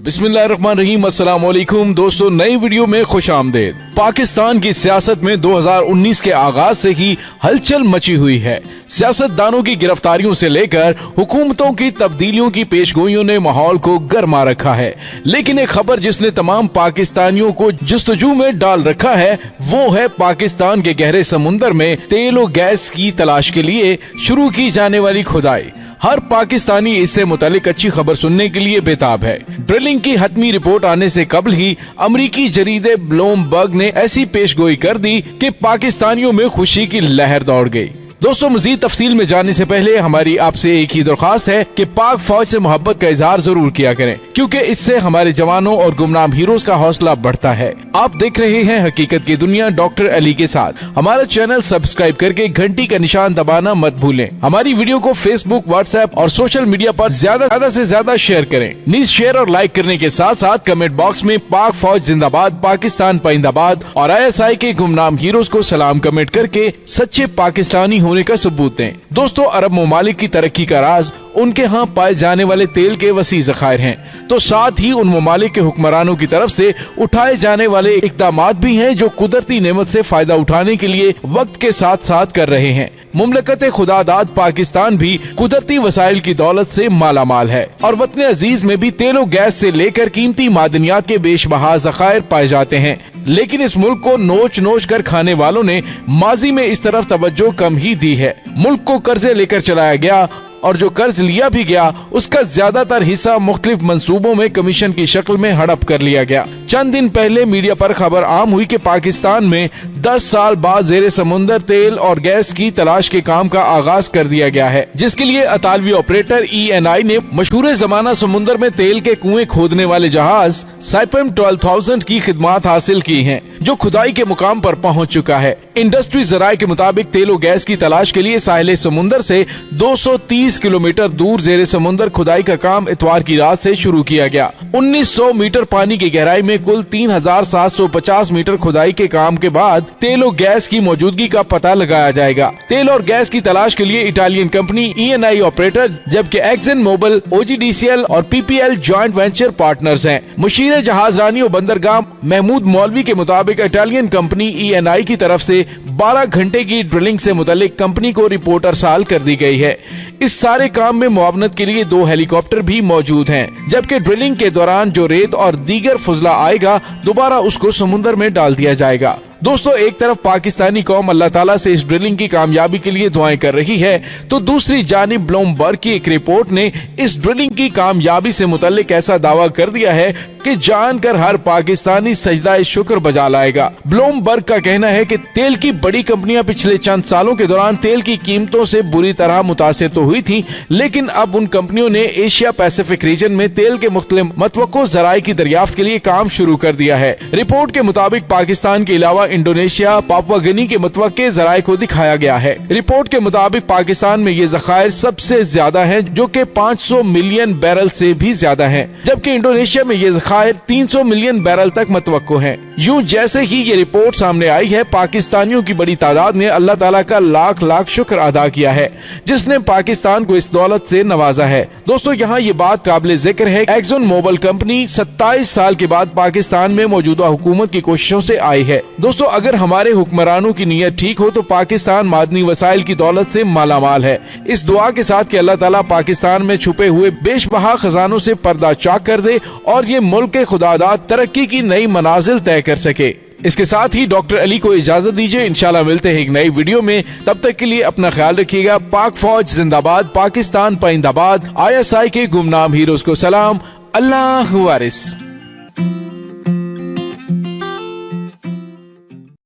बिस्मिल्लाहिर्रहमानिर्रहीम, अस्सलाम वालेकुम दोस्तों, नई वीडियो में खुश आमदेद। पाकिस्तान की सियासत में 2019 के आगाज से ही हलचल मची हुई है। सियासतदानों की गिरफ्तारियों से लेकर हुकूमतों की तब्दीलियों की पेशगोइयों ने माहौल को गर्मा रखा है। लेकिन एक खबर जिसने तमाम पाकिस्तानियों को जुस्तजू में डाल रखा है, वो है पाकिस्तान के गहरे समुंदर में तेल और गैस की तलाश के लिए शुरू की जाने वाली खुदाई। हर पाकिस्तानी इससे मुतालिक अच्छी खबर सुनने के लिए बेताब है। ड्रिलिंग की हतमी रिपोर्ट आने से कबल ही अमरीकी जरीदे ब्लूमबर्ग ने ऐसी पेशगोई कर दी कि पाकिस्तानियों में खुशी की लहर दौड़ गई। दोस्तों, मजीद तफसील में जाने से पहले हमारी आपसे एक ही दरख्वास्त है कि पाक फौज से मोहब्बत का इजहार जरूर किया करें, क्योंकि इससे हमारे जवानों और गुमनाम हीरोज का हौसला बढ़ता है। आप देख रहे हैं हकीकत की दुनिया डॉक्टर अली के साथ। हमारा चैनल सब्सक्राइब करके घंटी का निशान दबाना मत भूलें। हमारी वीडियो को फेसबुक, व्हाट्सएप और सोशल मीडिया पर ज्यादा से ज्यादा शेयर करें। नीज शेयर और लाइक करने के साथ साथ कमेंट बॉक्स में पाक फौज जिंदाबाद, पाकिस्तान पाइंदाबाद और ISI के गुमनाम हीरोज को सलाम कमेंट करके सच्चे पाकिस्तानी होने का सबूत दें। दोस्तों, अरब ममालिक की तरक्की का राज उनके यहाँ पाए जाने वाले तेल के वसी ज़खायर हैं, तो साथ ही उन ममालिक के हुक्मरानों की तरफ से उठाए जाने वाले इक़दामात भी हैं जो कुदरती नेमत से फायदा उठाने के लिए वक्त के साथ साथ कर रहे हैं। मुमलकत खुदादाद पाकिस्तान भी कुदरती वसाइल की दौलत से माला माल है और वतन अजीज में भी तेल और गैस से लेकर कीमती मादनियात के बेशबहा ज़खायर पाए जाते हैं। लेकिन इस मुल्क को नोच नोच कर खाने वालों ने माजी में इस तरफ तवज्जो कम ही दी है। मुल्क को कर्जे लेकर चलाया गया और जो कर्ज लिया भी गया उसका ज्यादातर हिस्सा मुख्तलिफ मंसूबों में कमीशन की शक्ल में हड़प कर लिया गया। चंद दिन पहले मीडिया पर खबर आम हुई कि पाकिस्तान में 10 साल बाद जेरे समुंदर तेल और गैस की तलाश के काम का आगाज कर दिया गया है, जिसके लिए अतालवी ऑपरेटर ENI ने मशहूर जमाना समुंदर में तेल के कुएं खोदने वाले जहाज साइपम 12,000 की खिदमत हासिल की हैं, जो खुदाई के मुकाम पर पहुंच चुका है। इंडस्ट्री जराये के मुताबिक तेल और गैस की तलाश के लिए साहिल समुंदर से 230 किलोमीटर दूर जेरे समुंदर खुदाई का काम इतवार की रात से शुरू किया गया। 1900 मीटर पानी की गहराई में कुल 3,750 मीटर खुदाई के काम के बाद तेल और गैस की मौजूदगी का पता लगाया जाएगा। तेल और गैस की तलाश के लिए इटालियन कंपनी ENI ऑपरेटर, जबकि एक्सन मोबिल, OGDCL और PPL जॉइंट वेंचर पार्टनर्स हैं। मुशीर जहाज रानी और बंदरगाह महमूद मौलवी के मुताबिक इटालियन कंपनी ENI की तरफ से 12 घंटे की ड्रिलिंग से मुतालिक कंपनी को रिपोर्ट अरसाल कर दी गई है। इस सारे काम में मुआवनत के लिए 2 हेलीकॉप्टर भी मौजूद हैं, जबकि ड्रिलिंग के दौरान जो रेत और दीगर फुजला आएगा दोबारा उसको समुद्र में डाल दिया जाएगा। दोस्तों, एक तरफ पाकिस्तानी कौम अल्लाह ताला से इस ड्रिलिंग की कामयाबी के लिए दुआएं कर रही है, तो दूसरी जानिब ब्लूमबर्ग की एक रिपोर्ट ने इस ड्रिलिंग की कामयाबी से मुतल्लिक ऐसा दावा कर दिया है कि जानकर हर पाकिस्तानी सजदा शुक्र बजा लाएगा। ब्लूमबर्ग का कहना है कि तेल की बड़ी कंपनियां पिछले चंद सालों के दौरान तेल की कीमतों से बुरी तरह मुतासिर तो हुई थी, लेकिन अब उन कंपनियों ने एशिया पैसिफिक रीजन में तेल के मुख्तलिफ मतवक्को ज़राए की दरियाफ्त के लिए काम शुरू कर दिया है। रिपोर्ट के मुताबिक पाकिस्तान के अलावा इंडोनेशिया, पापुआ गिनी के मुतवक्के ज़राए को दिखाया गया है। रिपोर्ट के मुताबिक पाकिस्तान में ये ज़खायर सबसे ज्यादा हैं, जो कि 500 मिलियन बैरल से भी ज्यादा हैं, जबकि इंडोनेशिया में ये ज़खायर 300 मिलियन बैरल तक मतवक्को हैं। यूं जैसे ही ये रिपोर्ट सामने आई है, पाकिस्तानियों की बड़ी तादाद ने अल्लाह ताला का लाख लाख शुक्र अदा किया है, जिसने पाकिस्तान को इस दौलत से नवाजा है। दोस्तों, यहाँ ये बात काबिल जिक्र है, एक्सन मोबिल कंपनी 27 साल के बाद पाकिस्तान में मौजूदा हुकूमत की कोशिशों से आई है। दोस्तों, अगर हमारे हुक्मरानों की नीयत ठीक हो तो पाकिस्तान मादनी वसाइल की दौलत से माला माल है। इस दुआ के साथ कि अल्लाह ताला पाकिस्तान में छुपे हुए बेशबहा खजानों से पर्दा चाक कर दे और ये मुल्क के खुदादाद तरक्की की नई मनाजिल तय कर सके। इसके साथ ही डॉक्टर अली को इजाजत दीजिए। इंशाल्लाह मिलते हैं एक नई वीडियो में। तब तक के लिए अपना ख्याल रखिएगा। पाक फौज जिंदाबाद, पाकिस्तान पाइंदाबाद, ISI के गुमनाम हीरोज को सलाम। अल्लाह वारिस।